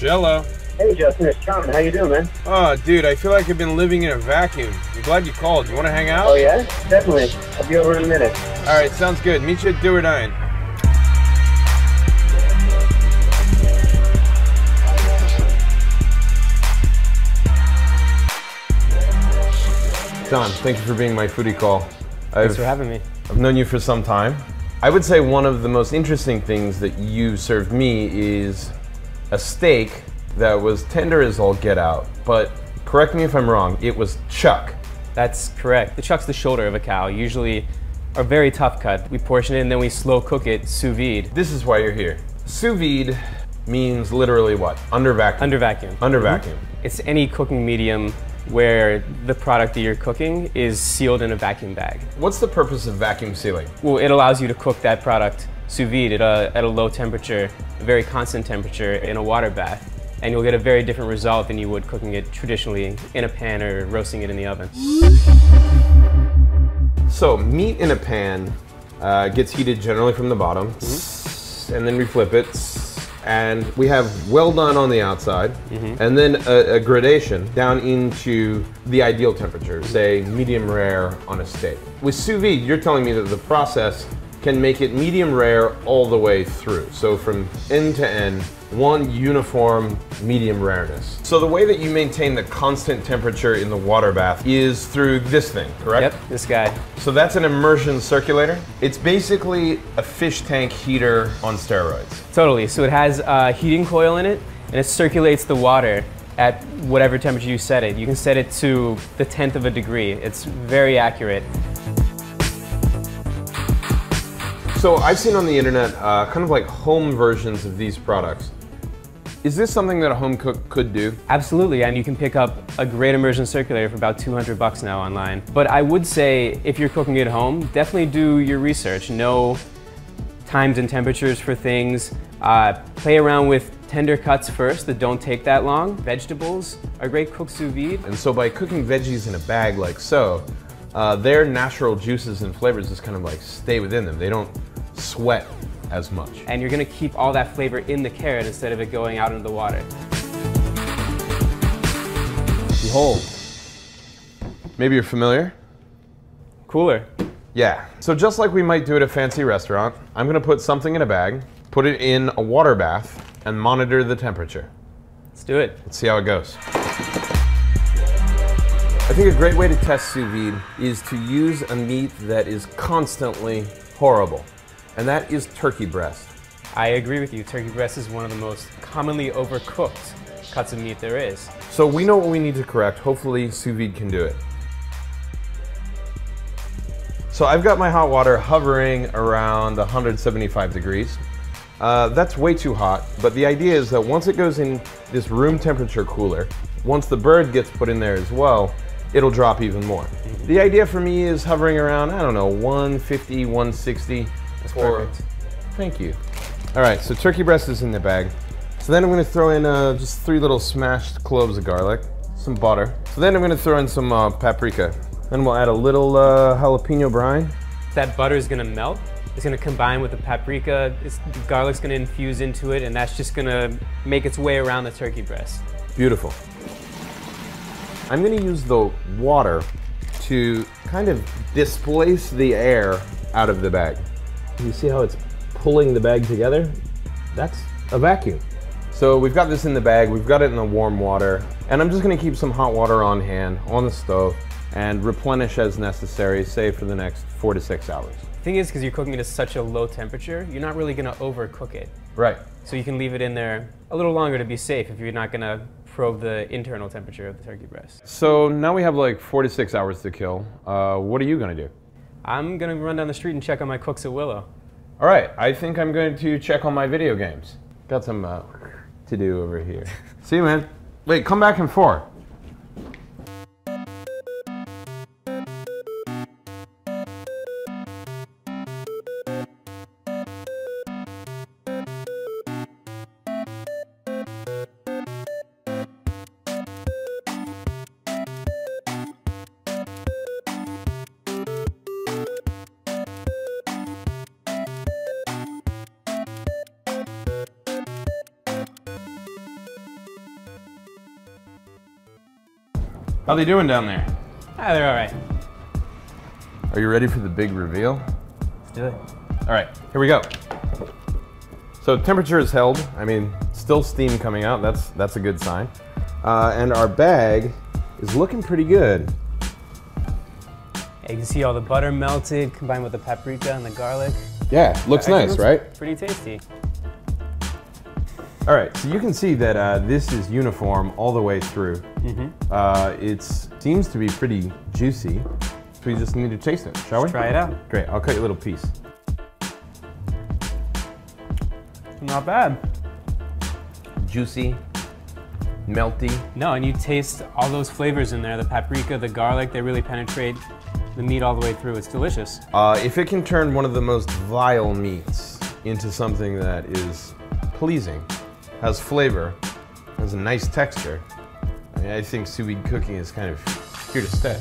Jello. Hey Justin, it's John. How you doing, man? Oh, dude, I feel like I've been living in a vacuum. I'm glad you called. You want to hang out? Oh yeah? Definitely. I'll be over in a minute. All right, sounds good. Meet you at Do or Dine. Don, thank you for being my foodie call. Thanks for having me. I've known you for some time. I would say one of the most interesting things that you served me is a steak that was tender as all get out, but correct me if I'm wrong, it was chuck. That's correct. The chuck's the shoulder of a cow, usually a very tough cut. We portion it and then we slow cook it sous vide. This is why you're here. Sous vide means literally what? Under vacuum. Under vacuum. Under vacuum. It's any cooking medium where the product that you're cooking is sealed in a vacuum bag. What's the purpose of vacuum sealing? Well, it allows you to cook that product sous vide at a low temperature, a very constant temperature in a water bath. And you'll get a very different result than you would cooking it traditionally in a pan or roasting it in the oven. So meat in a pan gets heated generally from the bottom, and then we flip it, and we have well done on the outside, and then a gradation down into the ideal temperature, say medium rare on a steak. With sous vide, you're telling me that the process can make it medium rare all the way through. So from end to end, one uniform medium rareness. So the way that you maintain the constant temperature in the water bath is through this thing, correct? Yep, this guy. So that's an immersion circulator. It's basically a fish tank heater on steroids. Totally, so it has a heating coil in it and it circulates the water at whatever temperature you set it. You can set it to the 10th of a degree. It's very accurate. So I've seen on the internet kind of like home versions of these products. Is this something that a home cook could do? Absolutely, and you can pick up a great immersion circulator for about 200 bucks now online. But I would say if you're cooking at home, definitely do your research. Know times and temperatures for things. Play around with tender cuts first that don't take that long. Vegetables are great cooked sous vide. And so by cooking veggies in a bag like so, their natural juices and flavors just kind of like stay within them. They don't sweat as much. And you're gonna keep all that flavor in the carrot instead of it going out into the water. Behold. Maybe you're familiar? Cooler. Yeah. So just like we might do at a fancy restaurant, I'm gonna put something in a bag, put it in a water bath, and monitor the temperature. Let's do it. Let's see how it goes. I think a great way to test sous vide is to use a meat that is constantly horrible, and that is turkey breast. I agree with you. Turkey breast is one of the most commonly overcooked cuts of meat there is. So we know what we need to correct. Hopefully sous vide can do it. So I've got my hot water hovering around 175 degrees. That's way too hot, but the idea is that once it goes in this room temperature cooler, once the bird gets put in there as well, it'll drop even more. The idea for me is hovering around, I don't know, 150, 160. That's perfect. Thank you. All right, so turkey breast is in the bag. So then I'm gonna throw in just 3 little smashed cloves of garlic, some butter. So then I'm gonna throw in some paprika. Then we'll add a little jalapeno brine. That butter is gonna melt. It's gonna combine with the paprika. The garlic's gonna infuse into it, and that's just gonna make its way around the turkey breast. Beautiful. I'm gonna use the water to kind of displace the air out of the bag. You see how it's pulling the bag together? That's a vacuum. So we've got this in the bag, we've got it in the warm water, and I'm just gonna keep some hot water on hand, on the stove, and replenish as necessary, say for the next 4 to 6 hours. The thing is, because you're cooking it at such a low temperature, you're not really gonna overcook it. Right. So you can leave it in there a little longer to be safe if you're not gonna probe the internal temperature of the turkey breast. So now we have like 4 to 6 hours to kill. What are you gonna do? I'm gonna run down the street and check on my cooks at Willow. All right, I think I'm going to check on my video games. Got some to do over here. See you, man. Wait, come back in 4. How they doing down there? Ah, they're all right. Are you ready for the big reveal? Let's do it. All right, here we go. So temperature is held. I mean, still steam coming out. That's a good sign. And our bag is looking pretty good. Yeah, you can see all the butter melted, combined with the paprika and the garlic. Yeah, looks nice, right? Pretty tasty. All right, so you can see that this is uniform all the way through. It seems to be pretty juicy, so we just need to taste it, shall we? Try it out. Great, I'll cut you a little piece. Not bad. Juicy, melty. No, and you taste all those flavors in there, the paprika, the garlic, they really penetrate the meat all the way through. It's delicious. If it can turn one of the most vile meats into something that is pleasing, has flavor, has a nice texture, I mean, I think sous vide cooking is kind of here to stay.